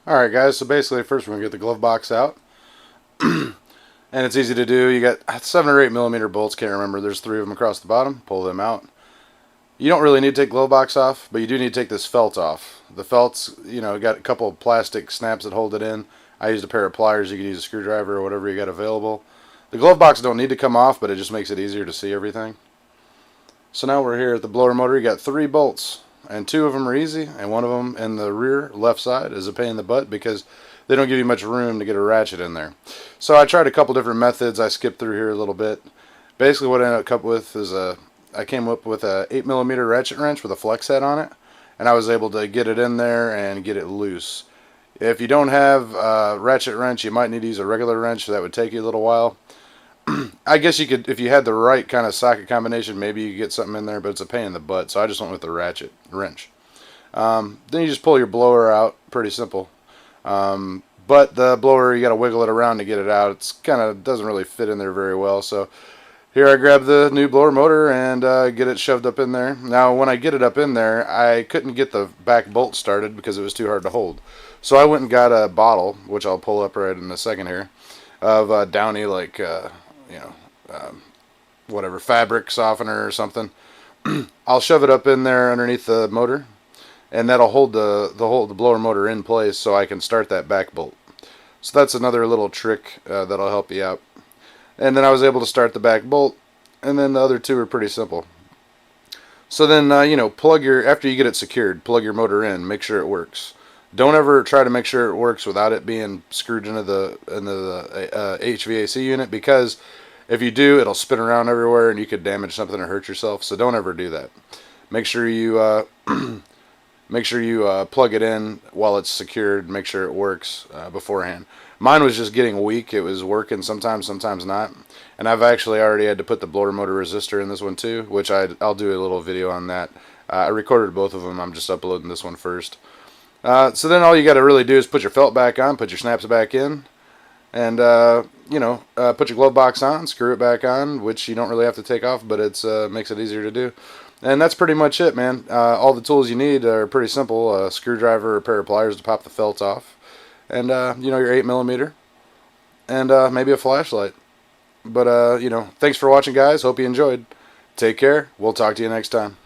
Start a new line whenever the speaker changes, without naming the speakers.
Alright guys, so basically first we're going to get the glove box out. And it's easy to do. You got 7 or 8 millimeter bolts, can't remember. There's 3 of them across the bottom. Pull them out. You don't really need to take the glove box off, but you do need to take this felt off. The felt's, got a couple of plastic snaps that hold it in. I used a pair of pliers. You can use a screwdriver or whatever you got available. The glove box don't need to come off, but it just makes it easier to see everything. So now we're here at the blower motor. You got 3 bolts, and 2 of them are easy, and 1 of them in the rear left side is a pain in the butt because they don't give you much room to get a ratchet in there. So I tried a couple different methods. I skipped through here a little bit. Basically what I ended up with is I came up with a 8 millimeter ratchet wrench with a flex head on it, and I was able to get it in there and get it loose. If you don't have a ratchet wrench, you might need to use a regular wrench, so that would take you a little while. I guess you could, if you had the right kind of socket combination, maybe you could get something in there, but it's a pain in the butt, so I just went with the ratchet wrench. Then you just pull your blower out, pretty simple. But the blower, you got to wiggle it around to get it out. It's kind of doesn't really fit in there very well, so here I grab the new blower motor and get it shoved up in there. Now when I get it up in there, I couldn't get the back bolt started because it was too hard to hold. So I went and got a bottle, which I'll pull up right in a second here, of Downy, like whatever, fabric softener or something. I'll shove it up in there underneath the motor, and that'll hold the blower motor in place so I can start that back bolt. So that's another little trick that'll help you out. And then I was able to start the back bolt, and then the other 2 are pretty simple. So then after you get it secured, plug your motor in, make sure it works. Don't ever try to make sure it works without it being screwed into the HVAC unit, because if you do, it'll spin around everywhere and you could damage something or hurt yourself. So don't ever do that. Make sure you plug it in while it's secured. Make sure it works beforehand. Mine was just getting weak. It was working sometimes, sometimes not. And I've actually already had to put the blower motor resistor in this one too, which I'll do a little video on that. I recorded both of them. I'm just uploading this one first. So then all you got to really do is put your felt back on, put your snaps back in, and put your glove box on, screw it back on, which you don't really have to take off, but it makes it easier to do. And that's pretty much it, man. All the tools you need are pretty simple: a screwdriver, a pair of pliers to pop the felt off, and your 8 millimeter, and maybe a flashlight. But thanks for watching, guys. Hope you enjoyed. Take care. We'll talk to you next time.